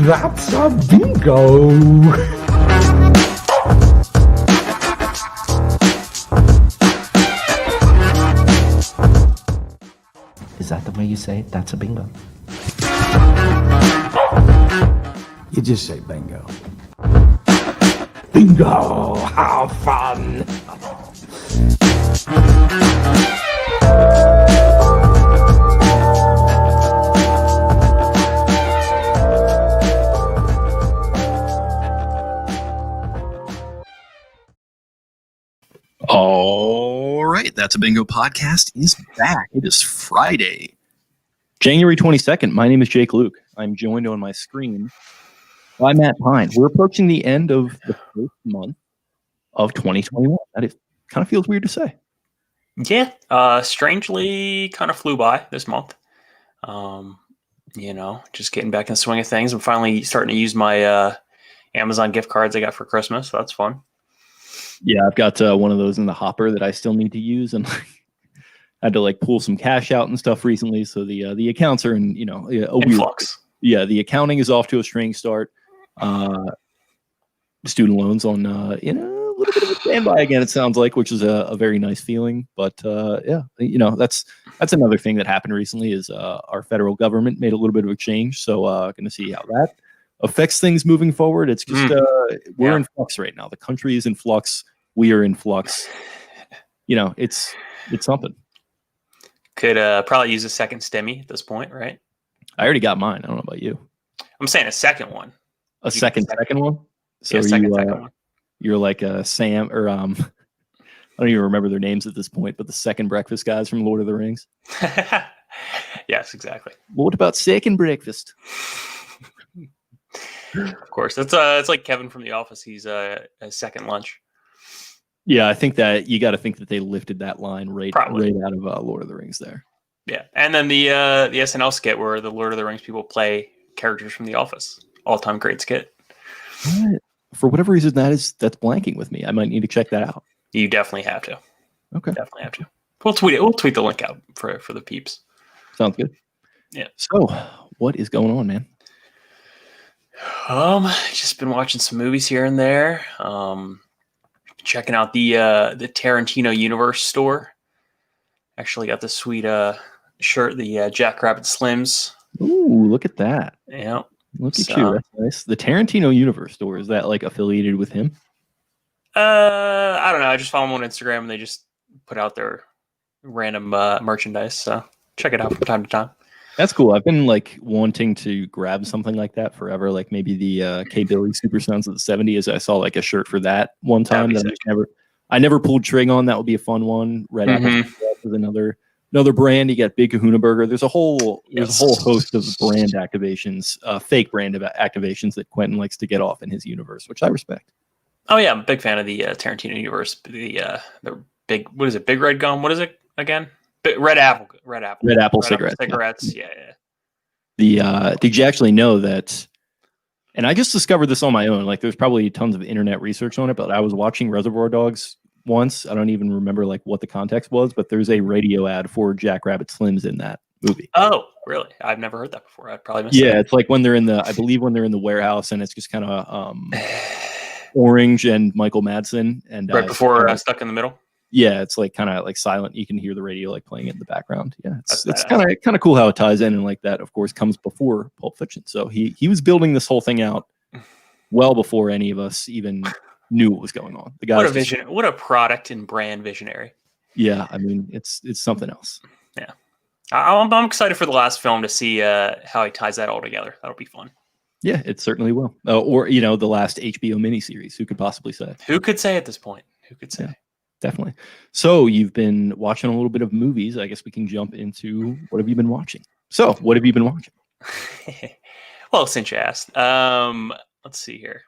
That's a bingo. Is that the way you say it? That's a bingo. You just say bingo. Bingo! How fun! All right, That's a Bingo podcast is back. It is Friday, January 22nd. My name is Jake Luke. I'm joined on my screen by Matt Pine. We're approaching the end of the first month of 2021. That is, kind of feels weird to say. Yeah, strangely kind of flew by this month. Just getting back in the swing of things. I'm finally starting to use my Amazon gift cards I got for Christmas. So that's fun. Yeah, I've got one of those in the hopper that I still need to use, and had to pull some cash out and stuff recently. So the accounts are in in flux. Yeah, the accounting is off to a strange start. Student loans on a little bit of a standby again. It sounds like, which is a very nice feeling. But that's another thing that happened recently is our federal government made a little bit of a change. So going to see how that affects things moving forward. It's just we're in flux right now. The country is in flux. We are in flux. It's something. Could probably use a second stimmy at this point, right? I already got mine. I don't know about you. I'm saying a second one. A second one. So second one. You're like Sam or I don't even remember their names at this point, but the second breakfast guys from Lord of the Rings. Yes, exactly. Well, what about second breakfast? Of course, it's like Kevin from The Office. He's a second lunch. Yeah, I think that you got to think that they lifted that line right out of Lord of the Rings there. Yeah, and then the SNL skit where the Lord of the Rings people play characters from The Office. All-time great skit. What? For whatever reason, that's blanking with me. I might need to check that out. You definitely have to. Okay, definitely have to. We'll tweet it. We'll tweet the link out for the peeps. Sounds good. Yeah. So, what is going on, man? Just been watching some movies here and there. Checking out the Tarantino Universe store. Actually got the sweet shirt, the Jackrabbit Slims. Ooh, look at that. Yeah. Look at you. That's nice. The Tarantino Universe store, is that affiliated with him? I don't know. I just follow them on Instagram and they just put out their random merchandise. So check it out from time to time. That's cool. I've been wanting to grab something like that forever. Maybe the K Billy Super Sons of the 70s. I saw a shirt for that one time that I never pulled trig on. That would be a fun one. Red Apple is another brand. You got Big Kahuna Burger. There's a whole host of brand activations, fake brand activations that Quentin likes to get off in his universe, which I respect. Oh yeah, I'm a big fan of the Tarantino universe. The big, what is it? Big Red Gum. What is it again? Red Apple cigarettes. Yeah. Did you actually know that? And I just discovered this on my own. There's probably tons of internet research on it, but I was watching Reservoir Dogs once. I don't even remember what the context was, but there's a radio ad for Jackrabbit Slims in that movie. Oh, really? I've never heard that before. I'd probably missed it. It's when they're in the warehouse, and it's just kind of Orange and Michael Madsen, and right before Stuck in the Middle. Yeah, it's kind of silent. You can hear the radio playing it in the background. Yeah, it's kind of cool how it ties in, and that of course comes before Pulp Fiction. So he was building this whole thing out well before any of us even knew what was going on. The guy, what a vision! What a product and brand visionary. Yeah, I mean it's something else. Yeah, I'm excited for the last film to see how he ties that all together. That'll be fun. Yeah, it certainly will. Or the last HBO miniseries. Who could possibly say? Who could say at this point? Who could say? Yeah. Definitely. So you've been watching a little bit of movies. I guess we can jump into what have you been watching? So what have you been watching? Well, since you asked, let's see here.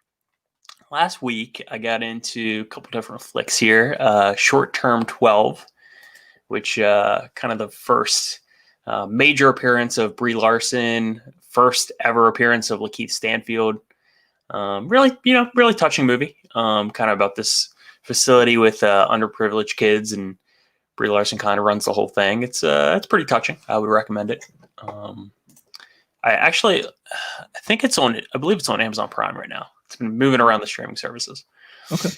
Last week, I got into a couple different flicks here. Short Term 12, which kind of the first major appearance of Brie Larson, first ever appearance of Lakeith Stanfield. Really touching movie. Kind of about this facility with underprivileged kids, and Brie Larson kind of runs the whole thing. It's pretty touching. I would recommend it. I think it's on. I believe it's on Amazon Prime right now. It's been moving around the streaming services. Okay.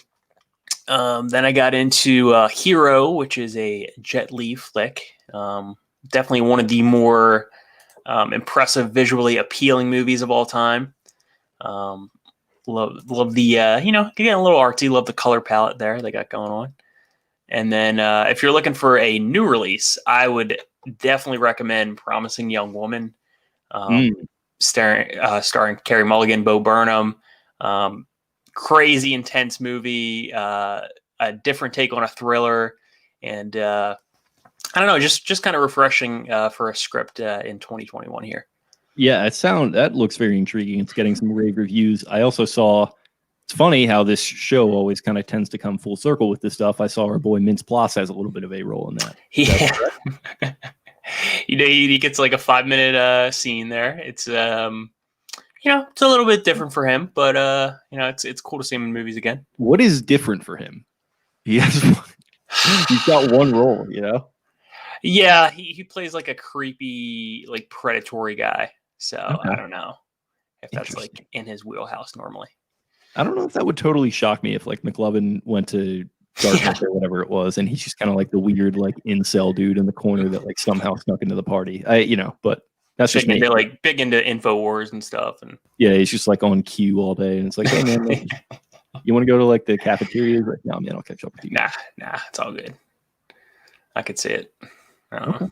Then I got into Hero, which is a Jet Li flick. Definitely one of the more impressive, visually appealing movies of all time. Love the getting a little artsy. Love the color palette there they got going on. And then if you're looking for a new release, I would definitely recommend Promising Young Woman, starring Carey Mulligan, Bo Burnham. Crazy intense movie, a different take on a thriller, and I don't know, just kind of refreshing for a script in 2021 here. Yeah, that looks very intriguing. It's getting some rave reviews. I also saw, it's funny how this show always kind of tends to come full circle with this stuff. I saw our boy Mintz Plus has a little bit of a role in that. Yeah. He gets like a 5-minute scene there. It's it's a little bit different for him, but it's cool to see him in movies again. What is different for him? He's got one role, Yeah, he plays like a creepy, like predatory guy. So Okay. I don't know if that's like in his wheelhouse normally. I don't know if that would totally shock me if like McLovin went to Dartmouth or whatever it was, and he's just kind of like the weird like incel dude in the corner that like somehow snuck into the party. But that's just me. They're like big into InfoWars and stuff, and Yeah, he's just like on cue all day, and it's like, hey man, like, you want to go to like the cafeteria? Like, no man, I'll catch up with you. Nah, it's all good. I could see it. I don't know.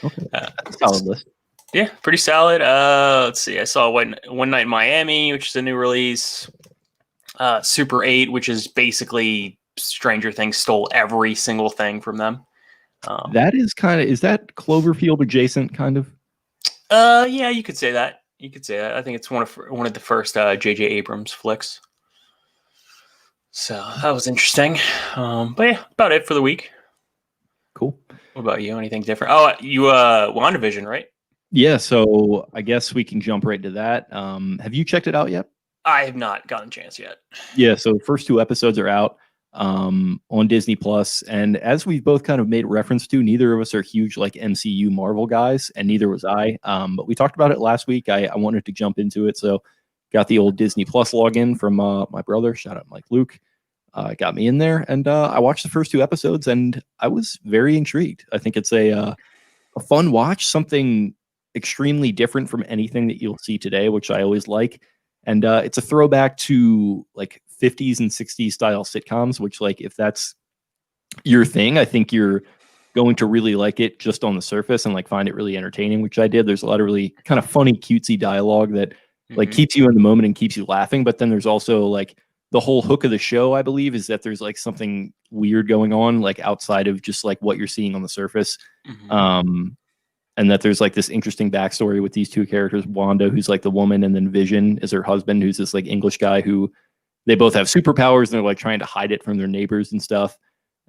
Okay. That's a solid list. Yeah, pretty solid. Let's see. I saw One Night in Miami, which is a new release. Super 8, which is basically Stranger Things stole every single thing from them. That is that Cloverfield adjacent kind of? Yeah, you could say that. I think it's one of the first J.J. Abrams flicks. So that was interesting. But yeah, about it for the week. Cool. What about you? Anything different? Oh, you WandaVision, right? Yeah, so I guess we can jump right to that. Have you checked it out yet? I have not gotten a chance yet. Yeah, so the first 2 episodes are out on Disney Plus, and as we've both kind of made reference to, neither of us are huge like MCU Marvel guys, and neither was I. But we talked about it last week. I wanted to jump into it, so got the old Disney Plus login from my brother. Shout out Mike Luke. Got me in there, and I watched the first 2 episodes, and I was very intrigued. I think it's a fun watch, something extremely different from anything that you'll see today, which I always like. And it's a throwback to like 50s and 60s style sitcoms, which like if that's your thing, I think you're going to really like it just on the surface and like find it really entertaining, which I did. There's a lot of really kind of funny, cutesy dialogue that like keeps you in the moment and keeps you laughing. But then there's also like the whole hook of the show, I believe, is that there's like something weird going on, like outside of just like what you're seeing on the surface. And that there's like this interesting backstory with these 2 characters, Wanda, who's like the woman, and then Vision is her husband, who's this like English guy who they both have superpowers and they're like trying to hide it from their neighbors and stuff.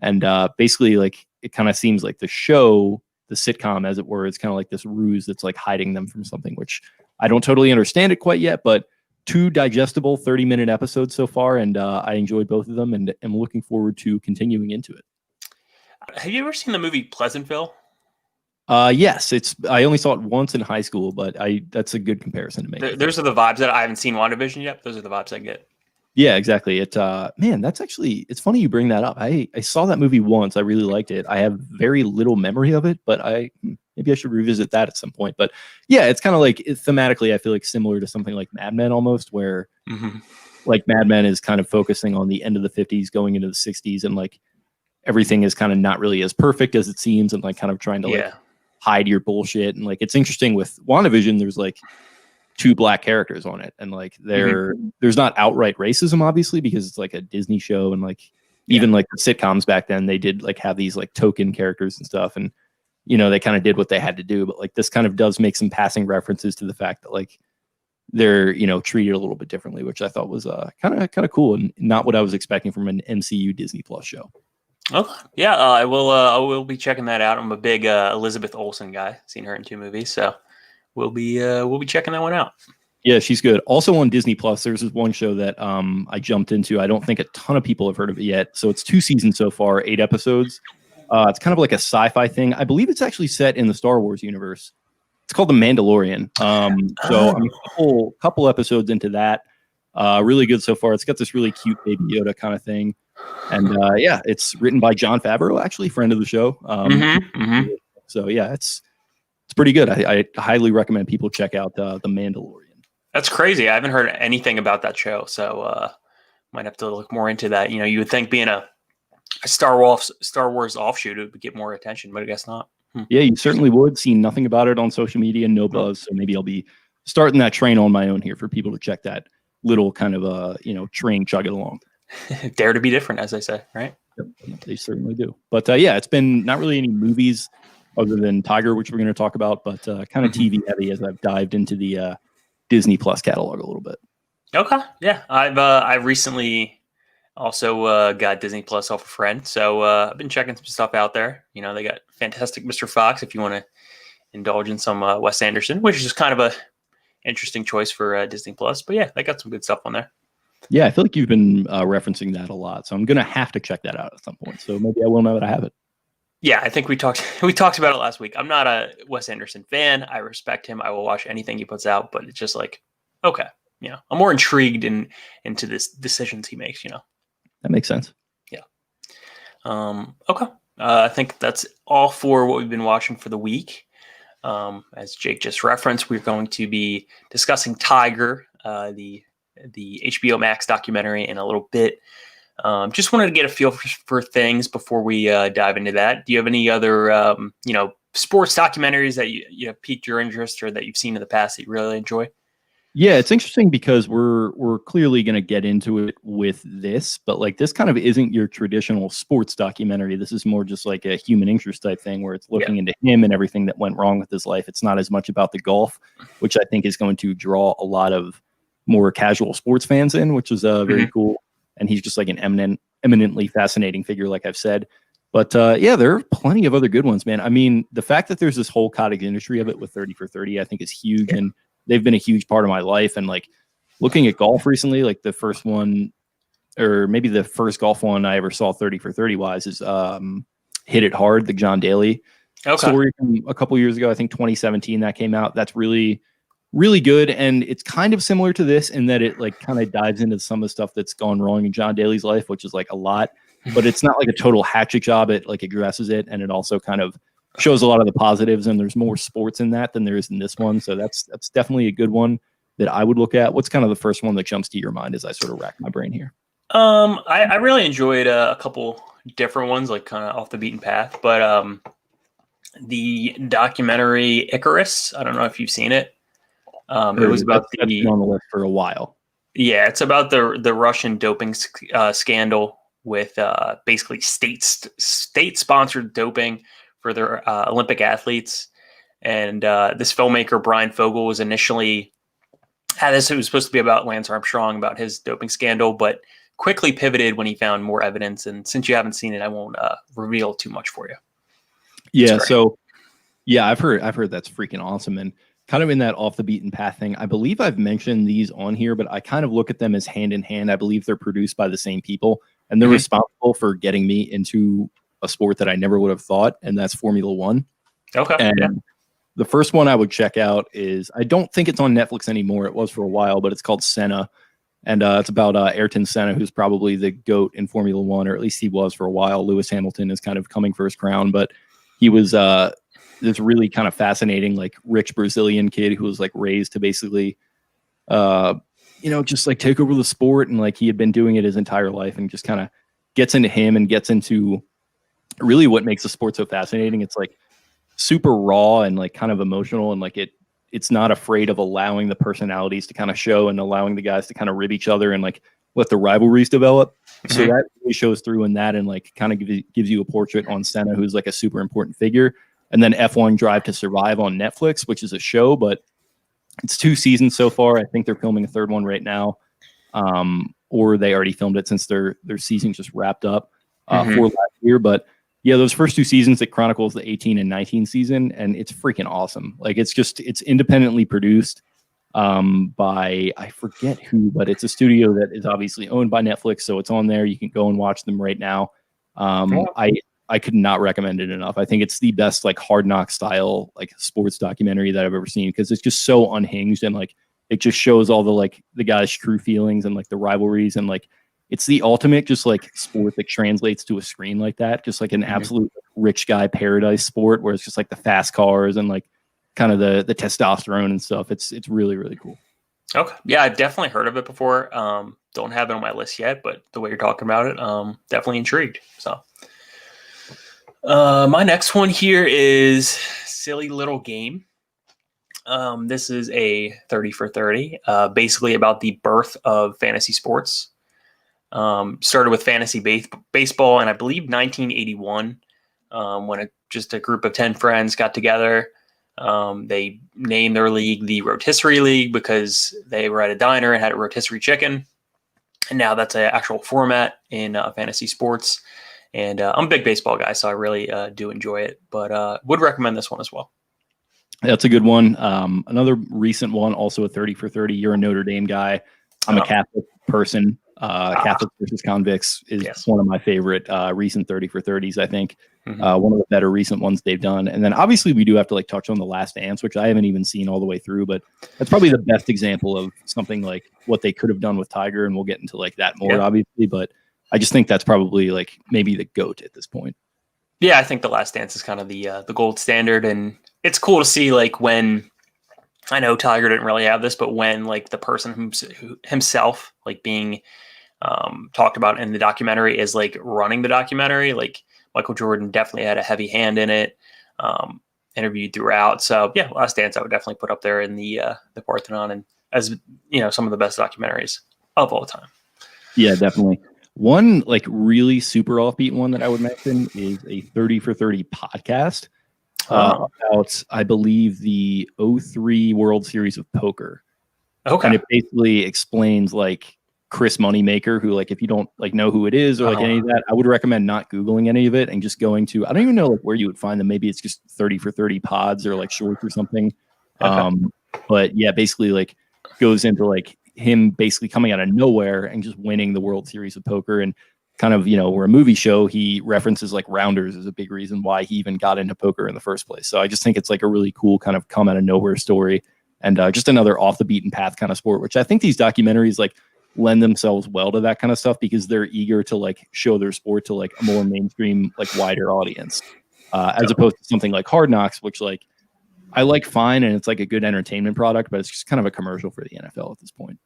And basically like it kind of seems like the show, the sitcom as it were, is kind of like this ruse that's like hiding them from something, which I don't totally understand it quite yet, but 2 digestible 30-minute episodes so far. And I enjoyed both of them and am looking forward to continuing into it. Have you ever seen the movie Pleasantville? Yes, I only saw it once in high school, but that's a good comparison to make. Those are the vibes that I haven't seen WandaVision yet. Those are the vibes I get. Yeah, exactly. Man, that's actually, it's funny you bring that up. I saw that movie once. I really liked it. I have very little memory of it, but maybe I should revisit that at some point. But yeah, it's kind of like thematically, I feel like similar to something like Mad Men almost, where like Mad Men is kind of focusing on the end of the 50s going into the 60s, and like everything is kind of not really as perfect as it seems, and like kind of trying to like hide your bullshit. And like it's interesting with WandaVision, there's like 2 black characters on it, and like there's not outright racism obviously because it's like a Disney show, and like even like the sitcoms back then, they did like have these like token characters and stuff, and they kind of did what they had to do. But like this kind of does make some passing references to the fact that like they're treated a little bit differently, which I thought was kind of cool and not what I was expecting from an MCU Disney Plus show. Okay. Yeah, I will be checking that out. I'm a big Elizabeth Olsen guy. Seen her in 2 movies, so we'll be checking that one out. Yeah, she's good. Also on Disney Plus, there's this one show that I jumped into. I don't think a ton of people have heard of it yet. So it's 2 seasons so far, 8 episodes. It's kind of like a sci-fi thing. I believe it's actually set in the Star Wars universe. It's called The Mandalorian. So I'm a couple episodes into that. Really good so far. It's got this really cute Baby Yoda kind of thing. And yeah, it's written by Jon Favreau, actually, friend of the show. So yeah, it's pretty good. I highly recommend people check out The Mandalorian. That's crazy. I haven't heard anything about that show, so might have to look more into that. You would think being a Star Wars offshoot, it would get more attention, but I guess not. Yeah, you certainly would. See nothing about it on social media, no buzz. So maybe I'll be starting that train on my own here for people to check that little kind of train, chug it along. Dare to be different, as they say, right? Yep, they certainly do. But yeah, it's been not really any movies other than Tiger, which we're going to talk about, but kind of TV heavy as I've dived into the Disney Plus catalog a little bit. Okay, yeah, I've recently also got Disney Plus off a friend, so I've been checking some stuff out there. They got Fantastic Mr. Fox if you want to indulge in some Wes Anderson, which is just kind of a interesting choice for Disney Plus. But yeah, they got some good stuff on there. Yeah, I feel like you've been referencing that a lot, so I'm gonna have to check that out at some point. So maybe I will know that I have it. Yeah, I think we talked about it last week. I'm not a Wes Anderson fan. I respect him. I will watch anything he puts out, but it's just like, okay, I'm more intrigued into this decisions he makes. That makes sense. Yeah. Okay. I think that's all for what we've been watching for the week. As Jake just referenced, we're going to be discussing Tiger, the HBO Max documentary, in a little bit. Just wanted to get a feel for things before we dive into that. Do you have any other, sports documentaries that you have piqued your interest or that you've seen in the past that you really enjoy? Yeah, it's interesting because we're clearly going to get into it with this, but like this kind of isn't your traditional sports documentary. This is more just like a human interest type thing where it's looking into him and everything that went wrong with his life. It's not as much about the golf, which I think is going to draw a lot of more casual sports fans in, which is very cool. And he's just like an eminently fascinating figure, like I've said. But yeah, there are plenty of other good ones, man. I mean, the fact that there's this whole cottage industry of it with 30 for 30, I think is huge. And they've been a huge part of my life. And like looking at golf recently, like the first one, or maybe the first golf one I ever saw 30 for 30 wise is Hit It Hard, the John Daly story from a couple years ago. I think 2017 that came out. That's really, really good. And it's kind of similar to this in that it like kind of dives into some of the stuff that's gone wrong in John Daly's life, which is like a lot, but it's not like a total hatchet job. It like addresses it. And it also kind of shows a lot of the positives, and there's more sports in that than there is in this one. So that's definitely a good one that I would look at. What's kind of the first one that jumps to your mind as I sort of rack my brain here? I really enjoyed a couple different ones, like kind of off the beaten path, but the documentary Icarus, I don't know if you've seen it. It was about that's been on the list for a while. Yeah, it's about the Russian doping scandal with basically state-sponsored doping for their Olympic athletes. And this filmmaker, Brian Fogel, was initially had this. It was supposed to be about Lance Armstrong, about his doping scandal, but quickly pivoted when he found more evidence. And since you haven't seen it, I won't reveal too much for you. Yeah, so yeah, I've heard that's freaking awesome. And kind of in that off the beaten path thing, I believe I've mentioned these on here, but I kind of look at them as hand in hand. I believe they're produced by the same people, and they're responsible for getting me into a sport that I never would have thought, and that's Formula One. Okay. And the first one I would check out is, I don't think it's on Netflix anymore. It was for a while, but it's called Senna. And it's about Ayrton Senna, who's probably the GOAT in Formula One, or at least he was for a while. Lewis Hamilton is kind of coming for his crown, but he was this really kind of fascinating, like rich Brazilian kid who was like raised to basically, just like take over the sport. And like he had been doing it his entire life, and just kind of gets into him and gets into really what makes the sport so fascinating. It's like super raw and like kind of emotional, and like it's not afraid of allowing the personalities to kind of show and allowing the guys to kind of rib each other and like let the rivalries develop. So that really shows through in that, and like kind of gives you a portrait on Senna, who's like a super important figure. And then F1 Drive to Survive on Netflix, which is a show, but it's 2 seasons so far. I think they're filming a third one right now, or they already filmed it since their season just wrapped up for last year. But yeah, those first 2 seasons, it chronicles the 18 and 19 season, and it's freaking awesome. Like it's independently produced by, I forget who, but it's a studio that is obviously owned by Netflix, so it's on there. You can go and watch them right now. I could not recommend it enough. I think it's the best like Hard Knock style like sports documentary that I've ever seen, because it's just so unhinged, and like it just shows all the like the guys' true feelings and like the rivalries, and like it's the ultimate just like sport that translates to a screen like that, just like an absolute rich guy paradise sport where it's just like the fast cars and like kind of the testosterone and stuff. It's really, really cool. Okay. Yeah, I've definitely heard of it before. Don't have it on my list yet, but the way you're talking about it, definitely intrigued. So my next one here is Silly Little Game. This is a 30 for 30, basically about the birth of fantasy sports. Started with fantasy baseball in, I believe, 1981, when just a group of 10 friends got together. They named their league the Rotisserie League because they were at a diner and had a rotisserie chicken. And now that's an actual format in fantasy sports. And I'm a big baseball guy, so I really do enjoy it, but would recommend this one as well. That's a good one. Another recent one, also a 30 for 30. You're a Notre Dame guy. I'm a Catholic person. Catholic versus Convicts is one of my favorite recent 30 for 30s, I think. One of the better recent ones they've done. And then obviously we do have to like touch on The Last Dance, which I haven't even seen all the way through, but that's probably the best example of something like what they could have done with Tiger. And we'll get into like that more, obviously, but I just think that's probably like maybe the GOAT at this point. Yeah, I think The Last Dance is kind of the gold standard, and it's cool to see like when, I know Tiger didn't really have this, but when like the person himself like being talked about in the documentary is like running the documentary, like Michael Jordan definitely had a heavy hand in it, interviewed throughout. So yeah, Last Dance I would definitely put up there in the Parthenon, and as you know, some of the best documentaries of all time. Yeah, definitely. One like really super offbeat one that I would mention is a 30 for 30 podcast about, I believe, the 03 World Series of Poker. Okay. And it basically explains like Chris Moneymaker, who like if you don't like know who it is or like any of that, I would recommend not Googling any of it and just going to, I don't even know like where you would find them. Maybe it's just 30 for 30 pods or like shorts or something. But yeah, basically like goes into like him basically coming out of nowhere and just winning the World Series of Poker, and kind of, you know, we're a movie show. He references like rounders as a big reason why he even got into poker in the first place. So I just think it's like a really cool kind of come out of nowhere story, and just another off the beaten path kind of sport, which I think these documentaries like lend themselves well to that kind of stuff because they're eager to like show their sport to like a more mainstream, like wider audience, as opposed to something like Hard Knocks, which like I like fine and it's like a good entertainment product, but it's just kind of a commercial for the NFL at this point.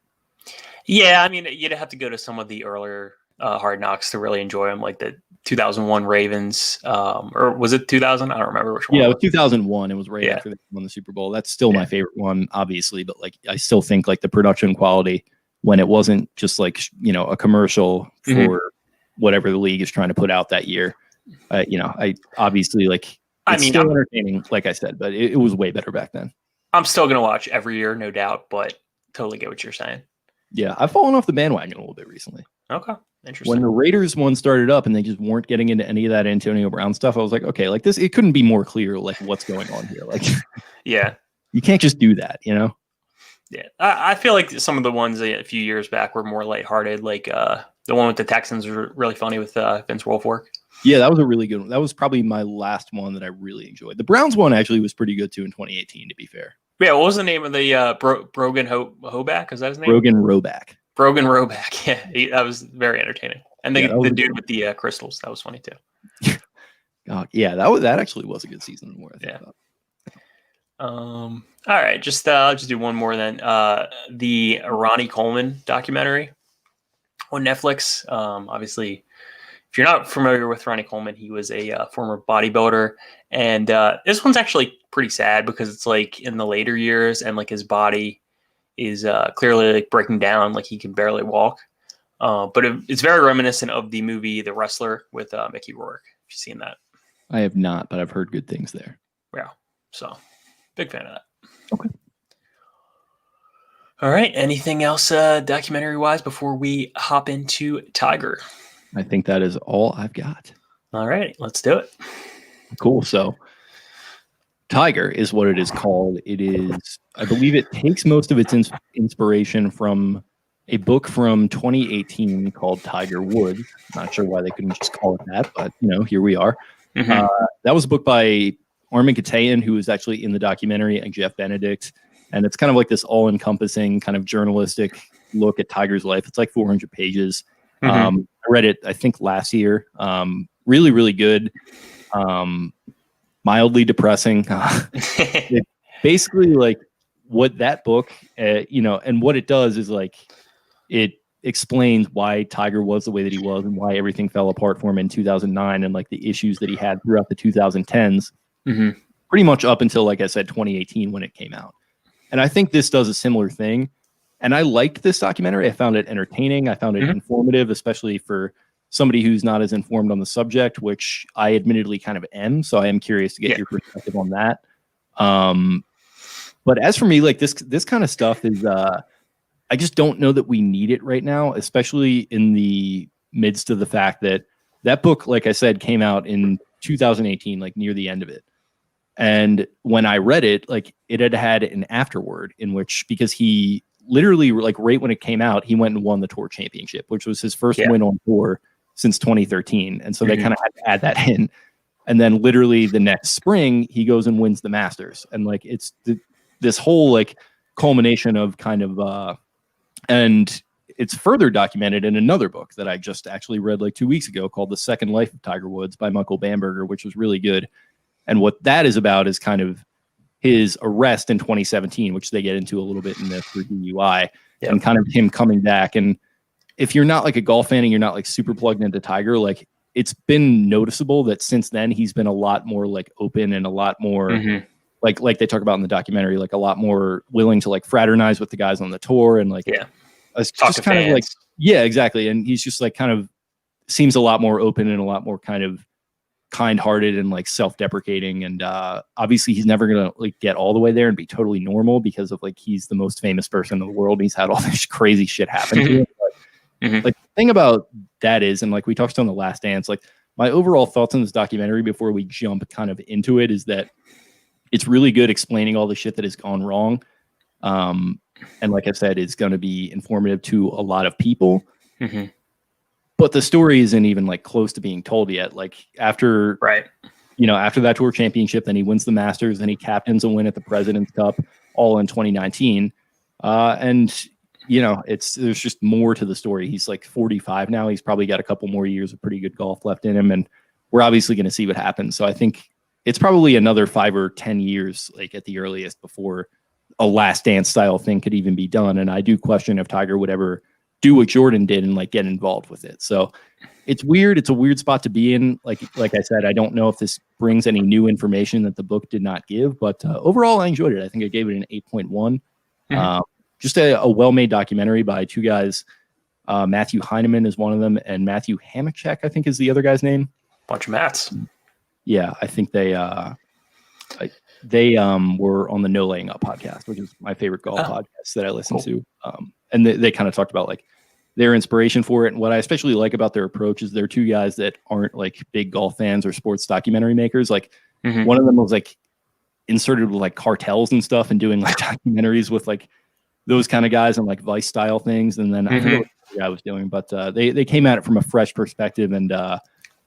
Yeah, I mean, you'd have to go to some of the earlier Hard Knocks to really enjoy them, like the 2001 Ravens, or was it 2000? I don't remember which one. Yeah, it was 2001. It was right after they won the Super Bowl. That's still my favorite one, obviously, but like I still think like the production quality when it wasn't just like, you know, a commercial for whatever the league is trying to put out that year. You know, I obviously like it's still entertaining, like I said, but it was way better back then. I'm still gonna watch every year, no doubt, but totally get what you're saying. Yeah, I've fallen off the bandwagon a little bit recently. Okay, interesting. When the Raiders one started up and they just weren't getting into any of that Antonio Brown stuff, I was like, okay, like this, it couldn't be more clear, like what's going on here. Like, yeah, you can't just do that, you know? Yeah, I feel like some of the ones a few years back were more lighthearted. Like the one with the Texans was really funny with Vince Wilfork. Yeah, that was a really good one. That was probably my last one that I really enjoyed. The Browns one actually was pretty good too in 2018, to be fair. Yeah, what was the name of the Brogan Hoback? Is that his name? Brogan Roback. Brogan Roback. Yeah, that was very entertaining. And the dude with the crystals, that was funny too. God, yeah, that actually was a good season. More, I think about. All right, I'll just do one more then. The Ronnie Coleman documentary on Netflix. Obviously, if you're not familiar with Ronnie Coleman, he was a former bodybuilder, and this one's actually pretty sad because it's like in the later years, and like his body is clearly like breaking down, like he can barely walk. But it's very reminiscent of the movie The Wrestler with Mickey Rourke. Have you seen that? I have not, but I've heard good things there. Yeah, so big fan of that. Okay. All right. Anything else documentary-wise before we hop into Tiger? I think that is all I've got. All right. Let's do it. Cool. So Tiger is what it is called. It is, I believe it takes most of its inspiration from a book from 2018 called Tiger Woods. Not sure why they couldn't just call it that, but here we are. Mhm. That was a book by Armin Katayan, who was actually in the documentary, and Jeff Benedict. And it's kind of like this all-encompassing kind of journalistic look at Tiger's life. It's like 400 pages. I read it, I think, last year. Really, really good. Mildly depressing. It basically, like, what that book, and what it does is, like, it explains why Tiger was the way that he was and why everything fell apart for him in 2009 and, like, the issues that he had throughout the 2010s. Pretty much up until, like I said, 2018 when it came out. And I think this does a similar thing. And I liked this documentary. I found it entertaining. I found it informative, especially for somebody who's not as informed on the subject, which I admittedly kind of am. So I am curious to get your perspective on that. But as for me, like this kind of stuff is, I just don't know that we need it right now, especially in the midst of the fact that that book, like I said, came out in 2018, like near the end of it. And when I read it, like it had an afterword in which, because he literally, like right when it came out, he went and won the tour championship, which was his first win on tour since 2013. And so they kind of had to add that in. And then literally the next spring, he goes and wins the Masters. And like, it's this whole like culmination of kind of, and it's further documented in another book that I just actually read like 2 weeks ago called The Second Life of Tiger Woods by Michael Bamberger, which was really good. And what that is about is kind of his arrest in 2017, which they get into a little bit in this for DUI, and kind of him coming back. And if you're not like a golf fan and you're not like super plugged into Tiger, like it's been noticeable that since then he's been a lot more like open and a lot more like they talk about in the documentary, like a lot more willing to like fraternize with the guys on the tour and like just kind of like exactly. And he's just like kind of seems a lot more open and a lot more kind of kind-hearted and like self-deprecating, and obviously he's never gonna like get all the way there and be totally normal because of like he's the most famous person in the world. He's had all this crazy shit happen to him. But, like the thing about that is, and like we talked on The Last Dance, like my overall thoughts on this documentary before we jump kind of into it is that it's really good explaining all the shit that has gone wrong, and like I said, it's going to be informative to a lot of people. But the story isn't even like close to being told yet. Like after, after that tour championship, then he wins the Masters, then he captains a win at the President's Cup, all in 2019. And there's just more to the story. He's like 45 now. He's probably got a couple more years of pretty good golf left in him, and we're obviously going to see what happens. So I think it's probably another 5 or 10 years, like at the earliest, before a Last Dance style thing could even be done. And I do question if Tiger would ever do what Jordan did and like get involved with it. So it's weird. It's a weird spot to be in. Like I said, I don't know if this brings any new information that the book did not give, but overall I enjoyed it. I think I gave it an 8.1. Just a well-made documentary by two guys. Matthew Heineman is one of them, and Matthew Hamachek, I think, is the other guy's name. Bunch of Matts. Yeah, I think they were on the No Laying Up podcast, which is my favorite golf podcast that I listen to. And they kind of talked about like their inspiration for it. And what I especially like about their approach is they're two guys that aren't like big golf fans or sports documentary makers. Like one of them was like inserted with like cartels and stuff and doing like documentaries with like those kind of guys and like Vice style things. And then I forget what the guy was doing, but they came at it from a fresh perspective, and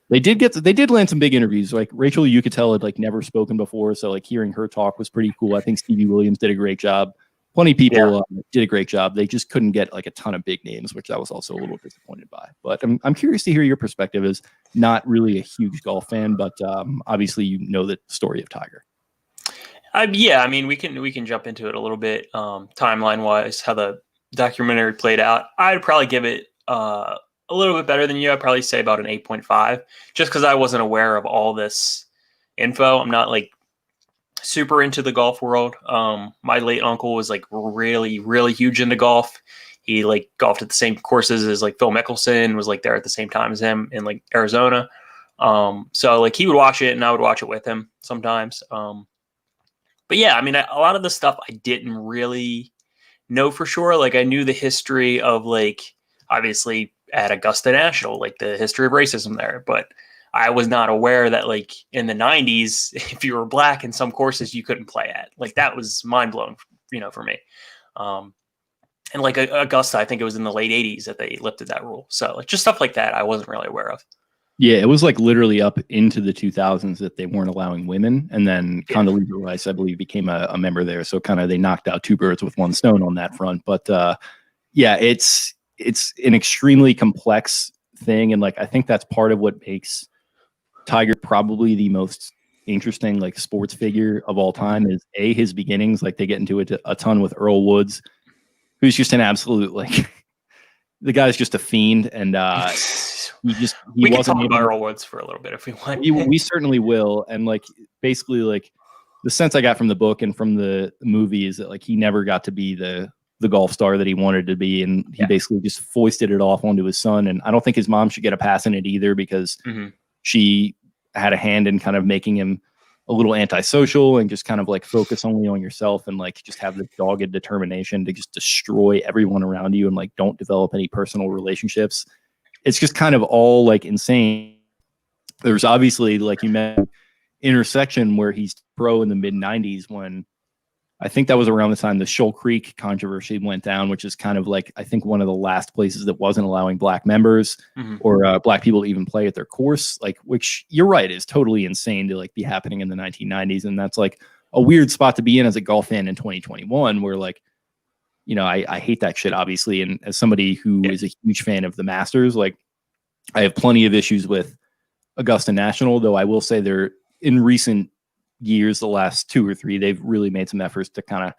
they did land some big interviews. Like Rachel Yucatel had like never spoken before, so like hearing her talk was pretty cool. I think Stevie Williams did a great job. Plenty of people did a great job. They just couldn't get like a ton of big names, which I was also a little disappointed by. But I'm curious to hear your perspective as not really a huge golf fan, but obviously you know the story of Tiger. I mean, we can jump into it a little bit, timeline wise, how the documentary played out. I'd probably give it a little bit better than you. I'd probably say about an 8.5, just because I wasn't aware of all this info. I'm not like super into the golf world. My late uncle was like really, really huge into golf. He like golfed at the same courses as like Phil Mickelson, was like there at the same time as him in like Arizona. So like he would watch it and I would watch it with him sometimes. But yeah, I mean, a lot of the stuff I didn't really know for sure. Like I knew the history of like, obviously at Augusta National, like the history of racism there, but I was not aware that like in the 90s, if you were black in some courses, you couldn't play at. Like that was mind blowing, for me. And And like Augusta, I think it was in the late 80s that they lifted that rule. So like just stuff like that I wasn't really aware of. Yeah, it was like literally up into the 2000s that they weren't allowing women, and then Condoleezza Rice, I believe, became a member there. So kind of they knocked out two birds with one stone on that front. But yeah, it's an extremely complex thing, and like I think that's part of what makes Tiger probably the most interesting like sports figure of all time. Is his beginnings. Like they get into it a ton with Earl Woods, who's just an absolute like the guy's just a fiend, and we can talk about Earl Woods for a little bit if we want. we certainly will. And like basically like the sense I got from the book and from the movie is that like he never got to be the golf star that he wanted to be, and he basically just foisted it off onto his son. And I don't think his mom should get a pass in it either, because she had a hand in kind of making him a little antisocial and just kind of like focus only on yourself and like just have the dogged determination to just destroy everyone around you and like don't develop any personal relationships. It's just kind of all like insane. There's obviously, like you mentioned, intersection where he's pro in the mid 90s, when I think that was around the time the Shoal Creek controversy went down, which is kind of like, I think one of the last places that wasn't allowing black members or black people to even play at their course, like, which you're right, is totally insane to like be happening in the 1990s. And that's like a weird spot to be in as a golf fan in 2021, where like, you know, I hate that shit, obviously. And as somebody who is a huge fan of the Masters, like I have plenty of issues with Augusta National, though I will say they're in recent years, the last 2 or 3, they've really made some efforts to kind of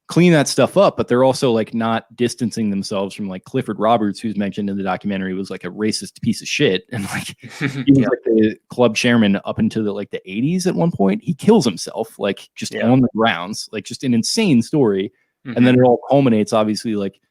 clean that stuff up, but they're also like not distancing themselves from like Clifford Roberts, who's mentioned in the documentary, was like a racist piece of shit. And like he was like the club chairman up into the like the 80s. At one point he kills himself, like just on the grounds, like just an insane story. And then it all culminates obviously like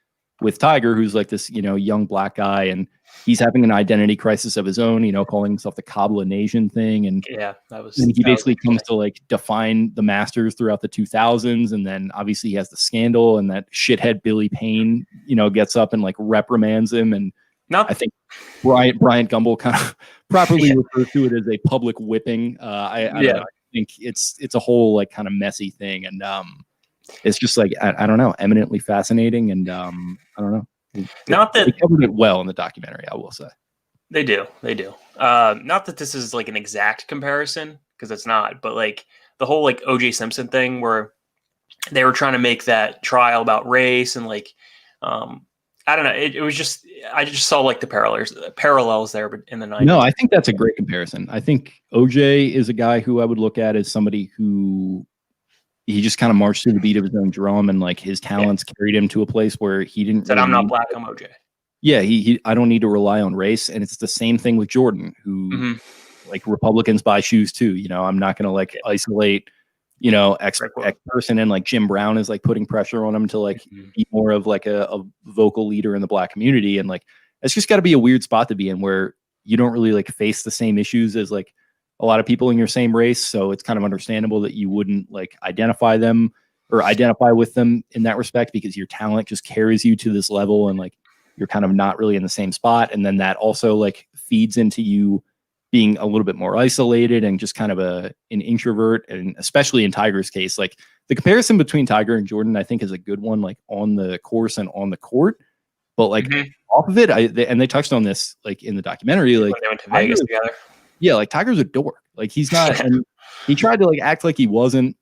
with Tiger, who's like this, you know, young black guy, and he's having an identity crisis of his own, you know, calling himself the Kabbalah Nation thing. And he basically comes to like define the Masters throughout the 2000s. And then obviously he has the scandal, and that shithead Billy Payne, you know, gets up and like reprimands him. And I think Bryant Gumbel kind of properly refers to it as a public whipping. I don't know. I think it's a whole like kind of messy thing. And it's just like, I don't know, eminently fascinating. And I don't know. They covered it well in the documentary, I will say. They do. Not that this is like an exact comparison, because it's not, but like the whole like OJ Simpson thing, where they were trying to make that trial about race, and like I don't know, it was just, I just saw like the parallels there in the 90s. No, I think that's a great comparison. I think OJ is a guy who I would look at as somebody who he just kind of marched to the beat of his own drum, and like his talents carried him to a place where he didn't. Said, I'm not black, I'm OJ. Yeah, he I don't need to rely on race. And it's the same thing with Jordan, who like Republicans buy shoes too. You know, I'm not going to like isolate, you know, X person, and like Jim Brown is like putting pressure on him to like be more of like a vocal leader in the black community. And like, it's just got to be a weird spot to be in, where you don't really like face the same issues as like a lot of people in your same race. So it's kind of understandable that you wouldn't like identify them or identify with them in that respect, because your talent just carries you to this level, and like you're kind of not really in the same spot. And then that also like feeds into you being a little bit more isolated and just kind of an introvert. And especially in Tiger's case, like the comparison between Tiger and Jordan, I think, is a good one, like on the course and on the court. But like off of it, and they touched on this like in the documentary, like they went to Vegas together. Yeah, like Tiger's a dork. Like he's not. And he tried to like act like he wasn't,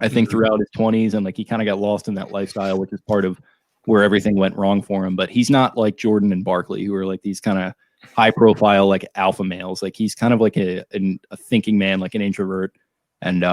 I think, throughout his 20s, and like he kind of got lost in that lifestyle, which is part of where everything went wrong for him. But he's not like Jordan and Barkley, who are like these kind of high profile like alpha males. Like he's kind of like a thinking man, like an introvert. And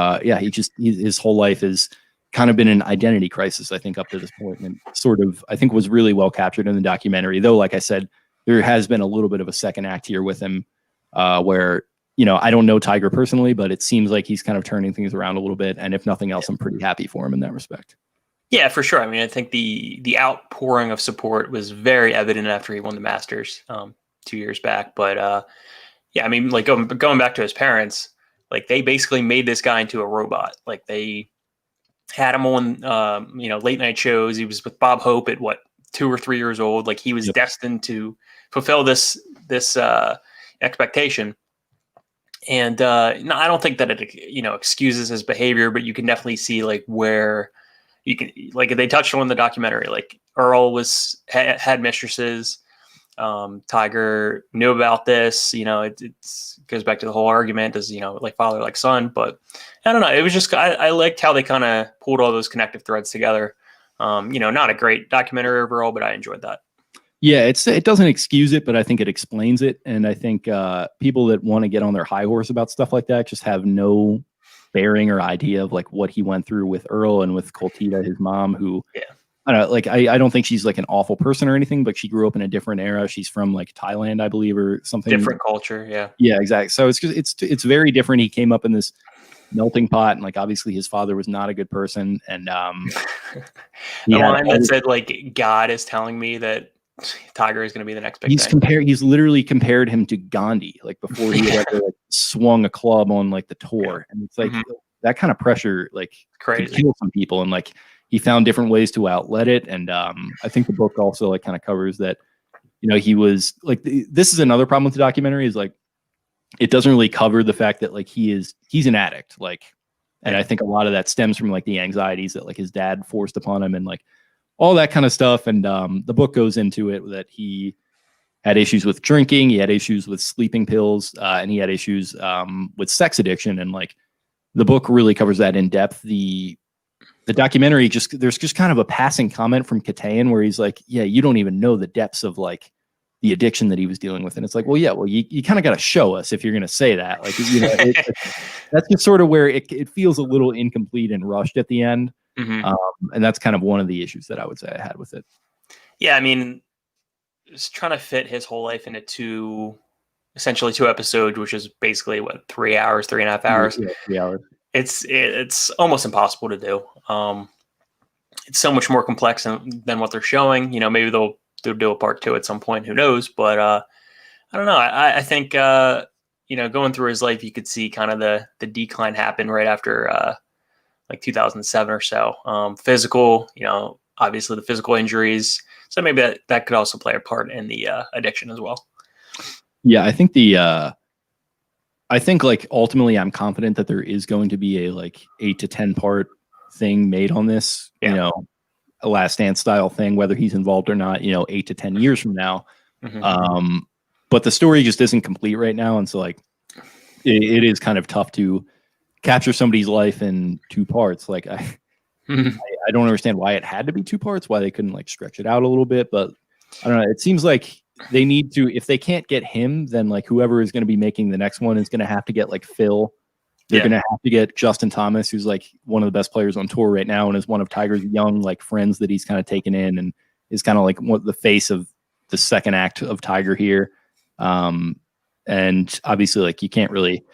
his whole life has kind of been an identity crisis, I think, up to this point, and sort of, I think, was really well captured in the documentary. Though, like I said, there has been a little bit of a second act here with him, where, you know, I don't know Tiger personally, but it seems like he's kind of turning things around a little bit. And if nothing else, I'm pretty happy for him in that respect. Yeah, for sure. I mean, I think the outpouring of support was very evident after he won the Masters 2 years back. But yeah, I mean, like going back to his parents, like they basically made this guy into a robot. Like they had him on, late night shows. He was with Bob Hope at 2 or 3 years old. Like he was destined to fulfill this expectation. And no, I don't think that it excuses his behavior, but you can definitely see like where you can, like, they touched on in the documentary, like Earl had mistresses. Tiger knew about this, it goes back to the whole argument, does, like father, like son, but I don't know. It was just, I liked how they kind of pulled all those connective threads together. Not a great documentary overall, but I enjoyed that. Yeah, it doesn't excuse it, but I think it explains it. And I think people that want to get on their high horse about stuff like that just have no bearing or idea of like what he went through with Earl and with Coltita, his mom, who I don't know, like I don't think she's like an awful person or anything, but she grew up in a different era. She's from like Thailand, I believe, or something. Different culture, yeah. Yeah, exactly. So it's very different. He came up in this melting pot, and like obviously his father was not a good person. And the line that said like God is telling me that Tiger is going to be the next big thing. He's literally compared him to Gandhi, like before he had ever like swung a club on like the tour, and it's like that kind of pressure, like could kill some people, and like he found different ways to outlet it. And I think the book also like kind of covers that, he was like, this is another problem with the documentary is like, it doesn't really cover the fact that like he's an addict, like, and I think a lot of that stems from like the anxieties that like his dad forced upon him and like all that kind of stuff. And the book goes into it that he had issues with drinking, he had issues with sleeping pills, and he had issues with sex addiction. And like the book really covers that in depth. The documentary there's just kind of a passing comment from Katayan where he's like, yeah, you don't even know the depths of like the addiction that he was dealing with. And it's like, well, yeah, you kind of got to show us if you're going to say that. Like, that's just sort of where it feels a little incomplete and rushed at the end. And that's kind of one of the issues that I would say I had with it. Yeah. I mean, just trying to fit his whole life into essentially 2 episodes, which is basically 3 hours, 3.5 hours. Yeah, 3 hours. It's almost impossible to do. It's so much more complex than what they're showing. Maybe they'll do a part 2 at some point. Who knows? But I don't know. I think going through his life, you could see kind of the decline happen right after like 2007 or so. Physical, obviously the physical injuries. So maybe that could also play a part in the addiction as well. Yeah, I think I think like ultimately I'm confident that there is going to be a like 8 to 10 part thing made on this, a Last Dance style thing, whether he's involved or not, 8 to 10 years from now. But the story just isn't complete right now. And so like, it is kind of tough to capture somebody's life in 2 parts. Like I don't understand why it had to be 2 parts, why they couldn't like stretch it out a little bit, but I don't know. It seems like they need to, if they can't get him, then like whoever is going to be making the next one is going to have to get like Phil. They're going to have to get Justin Thomas, who's like one of the best players on tour right now and is one of Tiger's young like friends that he's kind of taken in and is kind of like the face of the second act of Tiger here. And obviously like you can't really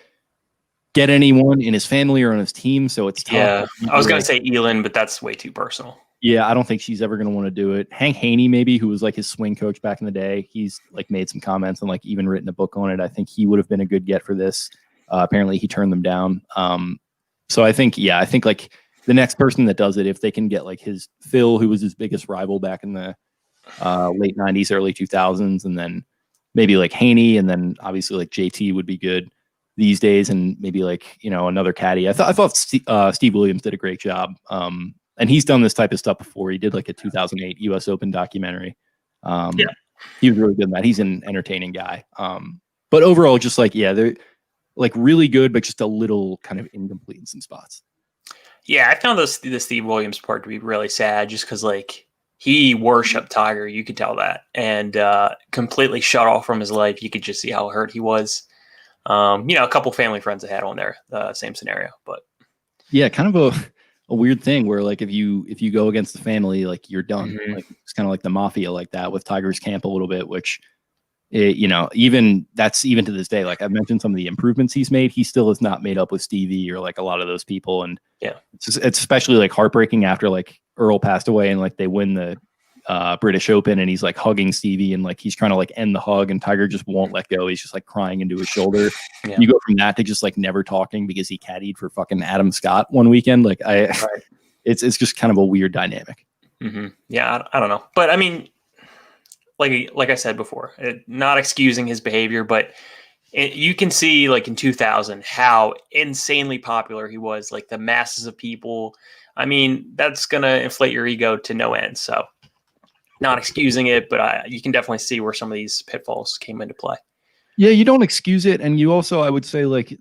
get anyone in his family or on his team, so it's tough. Yeah, I was going to say Elin, but that's way too personal. Yeah, I don't think she's ever going to want to do it. Hank Haney, maybe, who was like his swing coach back in the day, he's like made some comments and like even written a book on it. I think he would have been a good get for this. Apparently he turned them down. So I think like the next person that does it, if they can get like his Phil, who was his biggest rival back in the late 90s, early 2000s, and then maybe like Haney, and then obviously like JT would be good these days, and maybe like, another caddy. I thought Steve Williams did a great job. And he's done this type of stuff before. He did like a 2008 US Open documentary. He was really good in that. He's an entertaining guy. But overall, just like, they're like really good, but just a little kind of incomplete in some spots. Yeah, I found the Steve Williams part to be really sad just because like he worshipped Tiger. You could tell that. And completely shut off from his life. You could just see how hurt he was. A couple family friends I had on there, same scenario. But yeah, kind of a weird thing where like if you go against the family, like you're done. Like it's kind of like the mafia like that with Tiger's camp a little bit, which even to this day, like I've mentioned some of the improvements he's made, he still has not made up with Stevie or like a lot of those people. And it's especially like heartbreaking after like Earl passed away and like they win the British Open and he's like hugging Stevie and like he's trying to like end the hug and Tiger just won't let go. He's just like crying into his shoulder. You go from that to just like never talking because he caddied for fucking Adam Scott one weekend. Like it's just kind of a weird dynamic. Yeah, I don't know, but I mean, like I said before, not excusing his behavior, but you can see like in 2000 how insanely popular he was. Like the masses of people. I mean, that's going to inflate your ego to no end. So not excusing it, but you can definitely see where some of these pitfalls came into play. Yeah, you don't excuse it. And you also, I would say, like,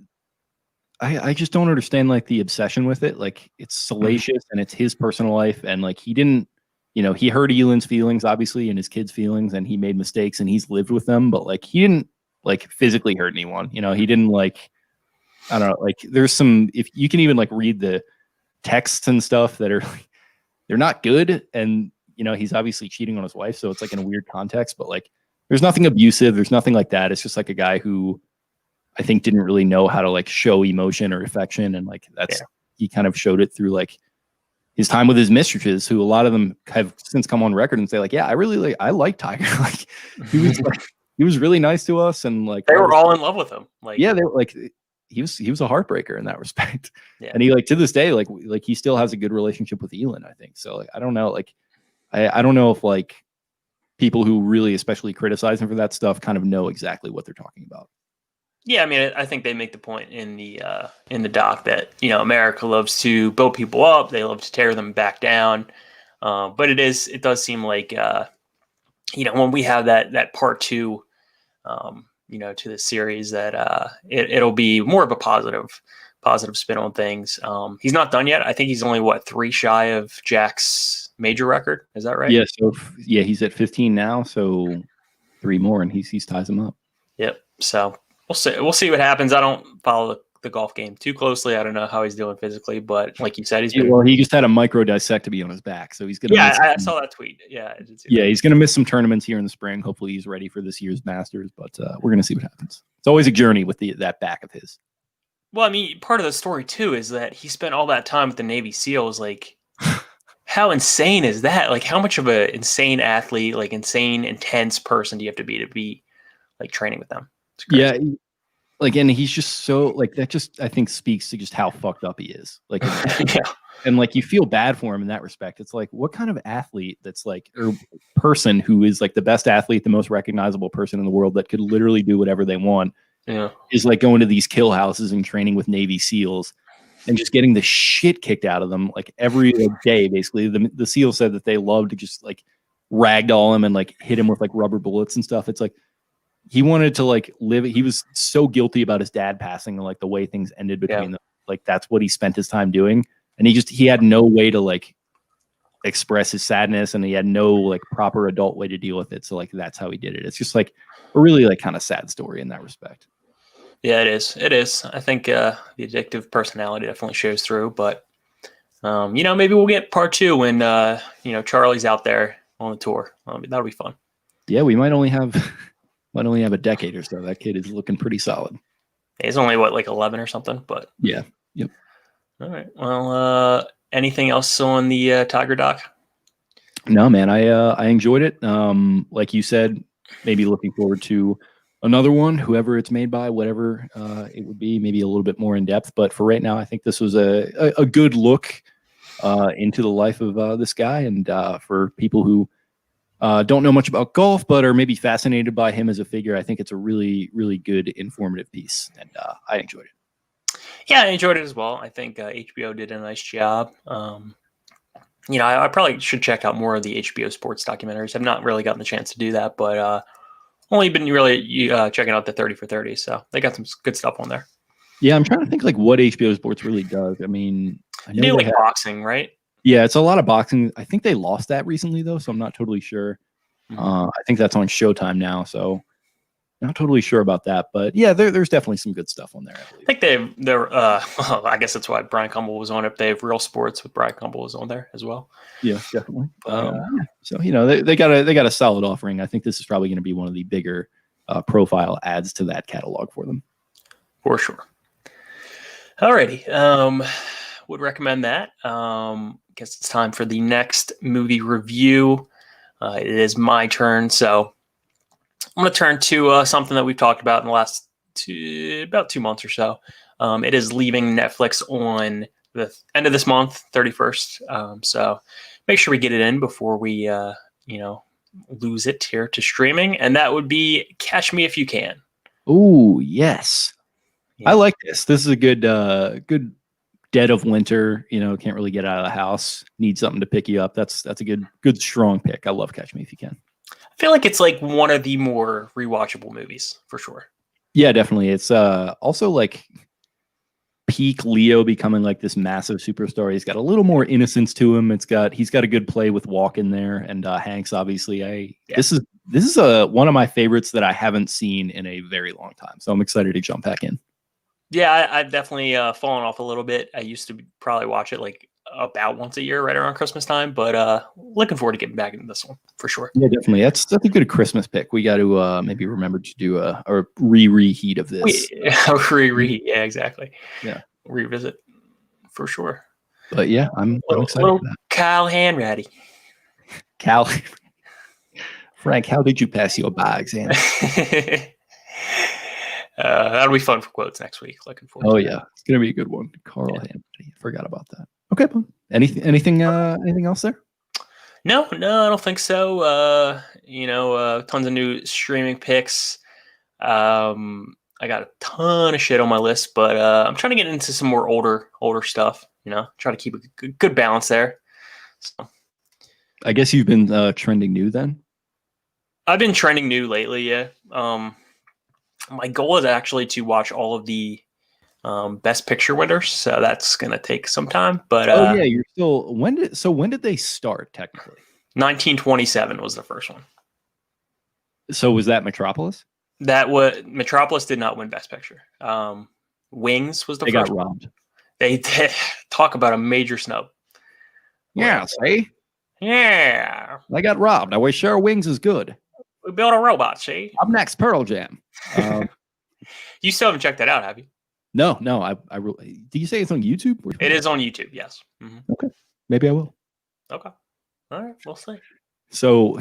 I just don't understand, like, the obsession with it. Like, it's salacious and it's his personal life. And, like, he didn't, he hurt Elon's feelings, obviously, and his kids' feelings, and he made mistakes and he's lived with them. But, like, he didn't, like, physically hurt anyone. He didn't, like, I don't know, like, there's some, if you can even, like, read the texts and stuff that are, like, they're not good. And, he's obviously cheating on his wife. So it's, like, in a weird context. But, like, there's nothing abusive. There's nothing like that. It's just, like, a guy who I think didn't really know how to, like, show emotion or affection. And, like, he kind of showed it through, like, his time with his mistresses, who a lot of them have since come on record and say, like, yeah, I like Tiger. Like, he was really nice to us. And, like, they were all in love with him. Like, yeah, they were, like, he was a heartbreaker in that respect. Yeah. And he, like, to this day, like he still has a good relationship with Elon, I think. So, like, I don't know. Like, I don't know if, like, people who really especially criticize him for that stuff kind of know exactly what they're talking about. Yeah, I mean, I think they make the point in the doc that America loves to build people up, they love to tear them back down, but it does seem like when we have that part 2, to the series, that it'll be more of a positive spin on things. He's not done yet. I think he's only 3 shy of Jack's major record. Is that right? Yeah. So he's at 15 now. So 3 more, and he ties him up. Yep. So. We'll see what happens. I don't follow the golf game too closely. I don't know how he's doing physically, but like you said, he just had a micro dissectomy on his back, so he's gonna. Yeah, I saw that tweet. Yeah, I did see that. He's gonna miss some tournaments here in the spring. Hopefully, he's ready for this year's Masters, but we're gonna see what happens. It's always a journey with that back of his. Well, I mean, part of the story too is that he spent all that time with the Navy SEALs. Like, how insane is that? Like, how much of an insane athlete, like insane, intense person do you have to be like training with them? Yeah, like, and he's just so, like, that just, I think, speaks to just how fucked up he is. Like, yeah. And, like, you feel bad for him in that respect. It's like, what kind of athlete that's, like, or person who is, like, the best athlete, the most recognizable person in the world that could literally do whatever they want, is, like, going to these kill houses and training with Navy SEALs and just getting the shit kicked out of them, like, every day, basically. The SEALs said that they loved to just, like, ragdoll him and, like, hit him with, like, rubber bullets and stuff. It's like, he wanted to, like, live. He was so guilty about his dad passing and, like, the way things ended between them. Like, that's what he spent his time doing. And he had no way to, like, express his sadness, and he had no, like, proper adult way to deal with it. So, like, that's how he did it. It's just, like, a really, like, kind of sad story in that respect. Yeah, it is. It is. I think the addictive personality definitely shows through, but maybe we'll get part 2 when Charlie's out there on the tour. That'll be fun. Yeah, we might only have a decade or so. That kid is looking pretty solid. He's only like 11 or something, but yeah. Yep. All right. Well, anything else on the Tiger doc? No, man. I enjoyed it. Like you said, maybe looking forward to another one, whoever it's made by, whatever it would be, maybe a little bit more in depth. But for right now, I think this was a good look into the life of this guy, and for people who don't know much about golf, but are maybe fascinated by him as a figure, I think it's a really, really good, informative piece, and I enjoyed it. Yeah, I enjoyed it as well. I think HBO did a nice job. I probably should check out more of the HBO sports documentaries. I've not really gotten the chance to do that, but only been really checking out the 30 for 30. So they got some good stuff on there. Yeah, I'm trying to think, like, what HBO Sports really does. I mean, I know they do boxing, right? Yeah, it's a lot of boxing. I think they lost that recently, though, so I'm not totally sure. I think that's on Showtime now, so not totally sure about that. But yeah, there's definitely some good stuff on there, I believe. I think they're I guess that's why Brian Cumble was on it. They have Real Sports with Brian Cumble was on there as well. Yeah, definitely. So they got a solid offering. I think this is probably going to be one of the bigger profile adds to that catalog for them. For sure. Alrighty. Would recommend that. Guess it's time for the next movie review. It is my turn, so I'm going to turn to something that we've talked about in the last about 2 months or so. It is leaving Netflix on the end of this month, 31st. So make sure we get it in before we, lose it here to streaming. And that would be Catch Me If You Can. Oh, yes. Yeah. I like this. This is a good dead of winter, can't really get out of the house, need something to pick you up. That's a good strong pick. I love Catch Me If You Can. I feel like it's like one of the more rewatchable movies for sure. Yeah, definitely. It's also like peak Leo becoming like this massive superstar. He's got a little more innocence to him. He's got a good play with Walken there, and Hanks obviously. This is one of my favorites that I haven't seen in a very long time. So I'm excited to jump back in. Yeah, I've definitely fallen off a little bit. I used to probably watch it like about once a year, right around Christmas time. But looking forward to getting back into this one for sure. Yeah, definitely. That's a good Christmas pick. We got to maybe remember to do a reheat of this. Reheat, yeah, exactly. Yeah, revisit for sure. But yeah, I'm excited for that. Kyle Hanratty. Cal, Frank, how did you pass your bar exam? That'll be fun for quotes next week. Looking forward. Oh yeah, it's gonna be a good one. Carl Hanratty. Forgot about that. Okay, anything else there? No, I don't think so. Tons of new streaming picks. I got a ton of shit on my list, but I'm trying to get into some more older stuff. Try to keep a good balance there. So, I guess you've been trending new then. I've been trending new lately. Yeah. My goal is actually to watch all of the Best Picture winners, so that's gonna take some time. But you're still. When did they start technically? 1927 was the first one. So was that Metropolis? Metropolis did not win Best Picture. Wings was the first. They got robbed. They talk about a major snub. Yeah, see? Yeah. They got robbed. I wish sure Wings is good. We built a robot, see? I'm next Pearl Jam. You still haven't checked that out, have you? No. I really. Do you say it's on YouTube? It is on YouTube, yes. Mm-hmm. Okay. Maybe I will. Okay. All right, we'll see. So,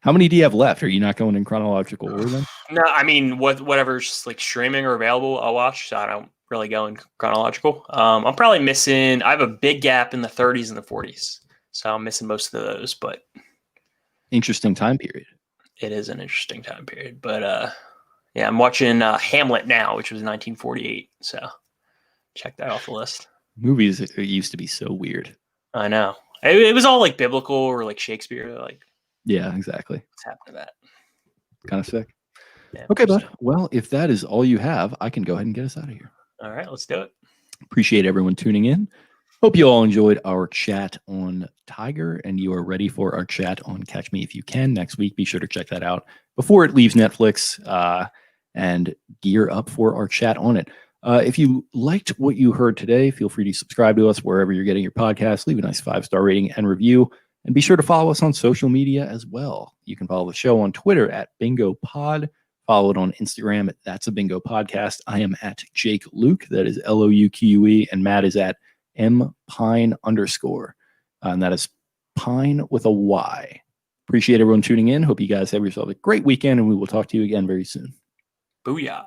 how many do you have left? Are you not going in chronological order then? No, I mean, whatever's like streaming or available, I'll watch. So I don't really go in chronological. I'm probably missing. I have a big gap in the 30s and the 40s, so I'm missing most of those. But interesting time period. It is an interesting time period, but yeah, I'm watching Hamlet now, which was 1948. So check that off the list. Movies used to be so weird. I know. It was all like biblical or like Shakespeare. Like, yeah, exactly. What's happened to that? Kind of sick. Yeah, okay, bud. Well, if that is all you have, I can go ahead and get us out of here. All right, let's do it. Appreciate everyone tuning in. Hope you all enjoyed our chat on Tiger, and you are ready for our chat on Catch Me If You Can next week. Be sure to check that out before it leaves Netflix and gear up for our chat on it. If you liked what you heard today, feel free to subscribe to us wherever you're getting your podcast. Leave a nice 5-star rating and review, and be sure to follow us on social media as well. You can follow the show on Twitter at BingoPod. Follow it on Instagram at thatsabingopodcast. I am at Jake Luke. That is LOUQUE, and Matt is at mpine_, and that is Pine with a Y. Appreciate everyone tuning in. Hope you guys have yourself a great weekend, and we will talk to you again very soon. Booyah.